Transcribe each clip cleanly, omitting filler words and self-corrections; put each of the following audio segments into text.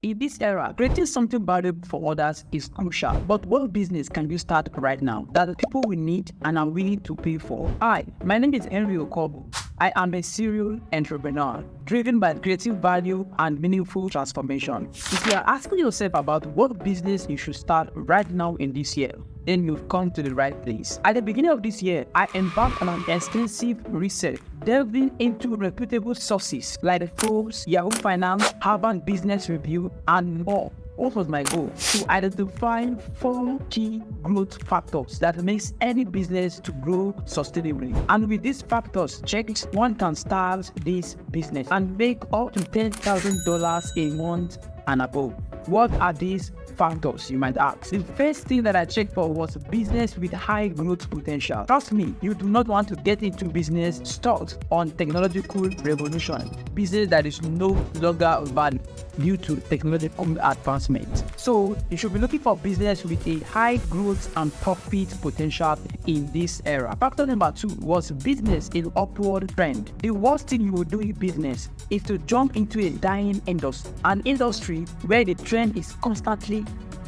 In this era, creating something valuable for others is crucial. But what business can you start right now that the people will need and are willing to pay for? Hi, my name is Henry Okobo. I am a serial entrepreneur driven by creative value and meaningful transformation. If you are asking yourself about what business you should start right now in this year, then you've come to the right place. At the beginning of this year, I embarked on an extensive research, delving into reputable sources like Forbes, Yahoo Finance, Harvard Business Review, and more. What was my goal? To identify 4 key growth factors that makes any business to grow sustainably. And with these factors checked, one can start this business and make up to $10,000 a month and above. What are these factors, you might ask? The first thing that I checked for was business with high growth potential. Trust me, you do not want to get into business stuck on technological revolution, business that is no longer valid due to technological advancement. So you should be looking for business with a high growth and profit potential in this era. Factor number 2 was business in upward trend. The worst thing you will do in business is to jump into a dying industry, an industry where the trend is constantly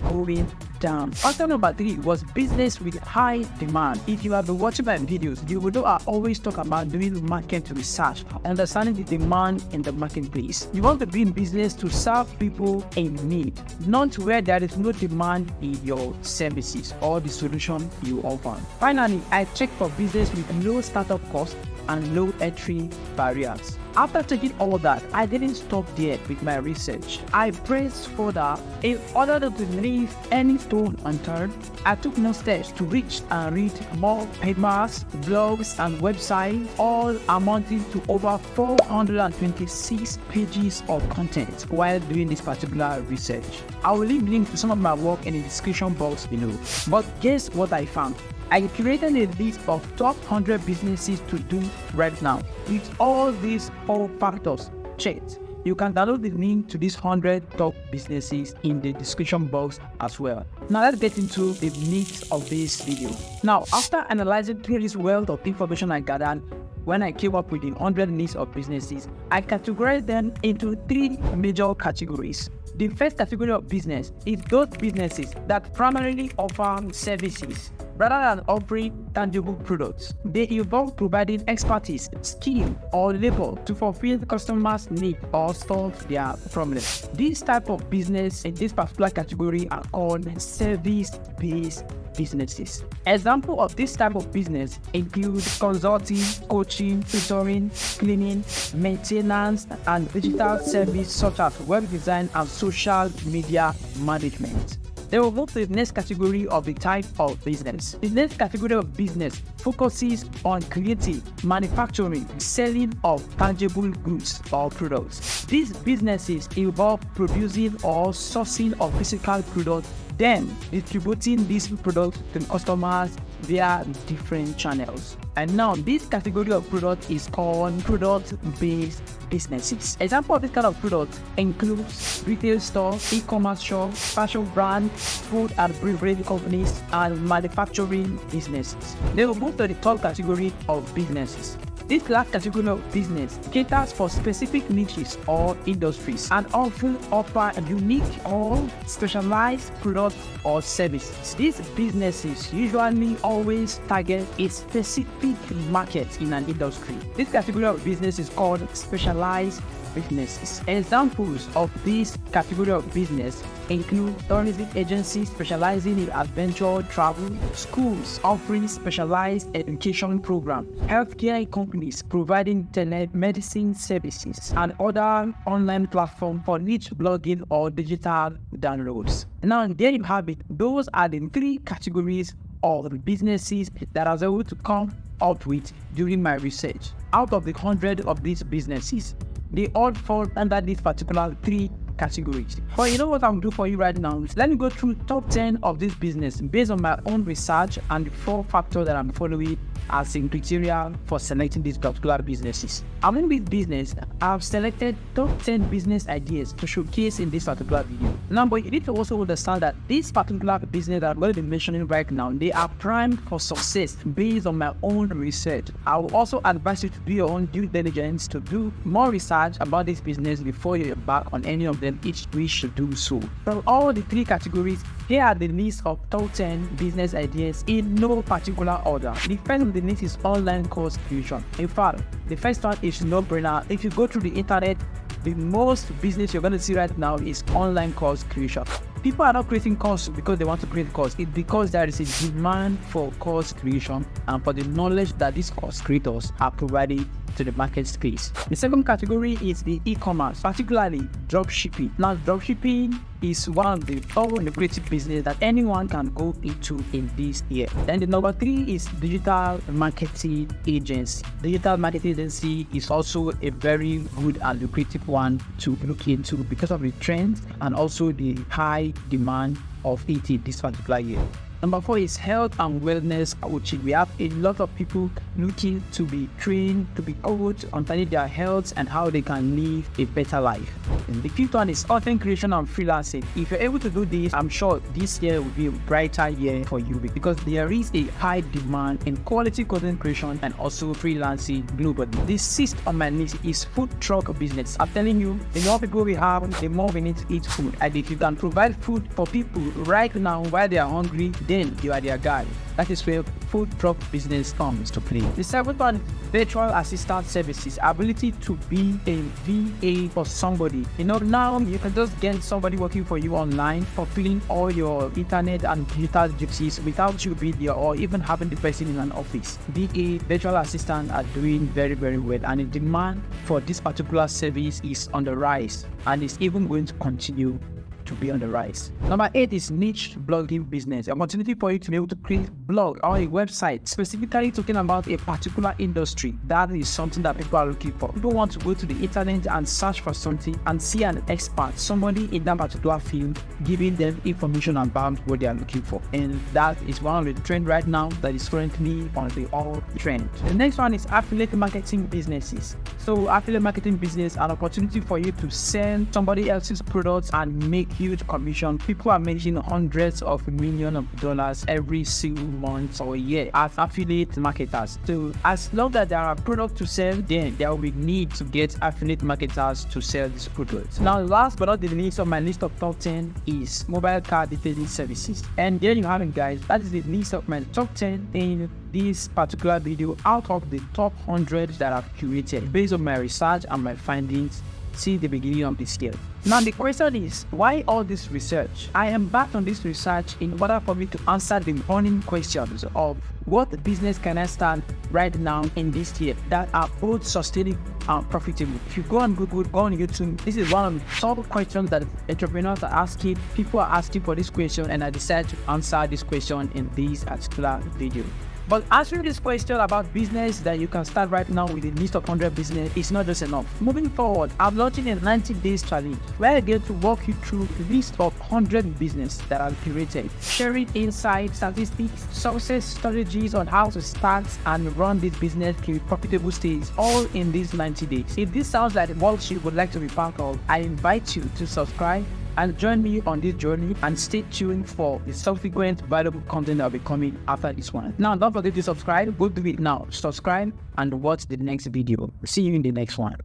going down. Factor number 3 was business with high demand. If you have been watching my videos, you will know I always talk about doing market research, understanding the demand in the marketplace. You want to be in business to serve people in need, not where there is no demand in your services or the solution you offer. Finally, I checked for business with low startup costs and low entry barriers. After checking all that, I didn't stop there with my research. I pressed further. In order to leave any stone unturned, I took more steps to reach and read more papers, blogs, and websites, all amounting to over 426 pages of content while doing this particular research. I will leave links to some of my work in the description box below. But guess what I found? I created a list of top 100 businesses to do right now. With all these 4 factors checked, you can download the link to these 100 top businesses in the description box as well. Now let's get into the meat of this video. Now, after analyzing through this wealth of information I gathered, when I came up with the 100 lists of businesses, I categorized them into 3 major categories. The first category of business is those businesses that primarily offer services rather than offering tangible products. They involve providing expertise, skill, or labor to fulfill the customer's need or solve their problems. This type of business in this particular category are called service-based businesses. Example of this type of business include consulting, coaching, tutoring, cleaning, maintenance, and digital service such as web design and social media management. Then we'll move to the next category of the type of business. The next category of business focuses on creating, manufacturing, selling of tangible goods or products. These businesses involve producing or sourcing of physical products, then distributing these products to customers via different channels. And now this category of product is called product-based businesses. Example of this kind of product includes retail stores, e-commerce shops, fashion brands, food and beverage companies, and manufacturing businesses. Then we'll move to the third category of businesses. This last category of business caters for specific niches or industries and often offer a unique or specialized product or services. These businesses usually always target a specific market in an industry. This category of business is called specialized businesses. Examples of this category of business include tourism agencies specializing in adventure travel, schools offering specialized education programs, healthcare companies providing telemedicine services, and other online platforms for niche blogging or digital downloads. Now, there you have it. Those are the 3 categories of businesses that I was able to come up with during my research. Out of the 100 of these businesses, they all fall under these particular 3 categories. But you know what I'm doing for you right now? Let me go through top 10 of this business based on my own research and the 4 factors that I'm following as a criteria for selecting these particular businesses. Among these business, I've selected top 10 business ideas to showcase in this particular video. Now, but you need to also understand that this particular business that I'm going to be mentioning right now, they are primed for success based on my own research. I will also advise you to do your own due diligence to do more research about this business before you embark on any of them, each we should do so. From all the three categories, here are the list of top 10 business ideas in no particular order. The first on the list is online course creation. In fact, the first one is no-brainer. If you go through the internet, the most business you're going to see right now is online course creation. People are not creating courses because they want to create course. It's because there is a demand for course creation and for the knowledge that these course creators are providing to the market space. The second category is the e-commerce, particularly dropshipping. Now, dropshipping is one of the lucrative business that anyone can go into in this year. Then the number three is digital marketing agency. Digital marketing agency is also a very good and lucrative one to look into because of the trends and also the high demand of it in this particular year. Number four is health and wellness coaching. We have a lot of people looking to be trained, to be coached on their health and how they can live a better life. And the fifth one is content creation and freelancing. If you're able to do this, I'm sure this year will be a brighter year for you because there is a high demand in quality content creation and also freelancing globally. The sixth on my list is food truck business. I'm telling you, the more people we have, the more we need to eat food. And if you can provide food for people right now while they are hungry, then you are their guy. That is where food truck business comes to play. The seventh one, virtual assistant services. Ability to be a VA for somebody. Now you can just get somebody working for you online, fulfilling all your internet and digital duties without you being there or even having the person in an office. VA, virtual assistant, are doing very, very well, and the demand for this particular service is on the rise and is even going to continue to be on the rise. Number 8 is niche blogging business. An opportunity for you to be able to create blog or a website specifically talking about a particular industry. That is something that people are looking for. People want to go to the internet and search for something and see an expert, somebody in that particular field, giving them information about what they are looking for. And that is one of the trends right now that is currently on the all trend. The next one is affiliate marketing businesses. So affiliate marketing business, an opportunity for you to sell somebody else's products and make huge commission. People are making hundreds of millions of dollars every single month or year as affiliate marketers. So as long as there are products to sell, then there will be need to get affiliate marketers to sell these products. Now, last but not the least on my list of top 10 is mobile car detailing services. And there you have it, guys. That is the list of my top 10 in this particular video out of the top 100 that I've curated based on my research and my findings since the beginning of this year. Now the question is, why all this research? I embarked on this research in order for me to answer the burning questions of what business can I start right now in this year that are both sustainable and profitable. If you go on Google, go on YouTube, this is one of the top questions that entrepreneurs are asking. People are asking for this question, and I decided to answer this question in this particular video. But answering this question about business that you can start right now with a list of 100 business is not just enough. Moving forward, I'm launching a 90 days challenge where I get to walk you through a list of 100 business that I've curated, sharing insights, statistics, success strategies on how to start and run this business to a profitable stage, all in these 90 days. If this sounds like what you would like to be part of, I invite you to subscribe and join me on this journey, and stay tuned for the subsequent valuable content that will be coming after this one. Now, don't forget to subscribe. Go do it now. Subscribe and watch the next video. See you in the next one.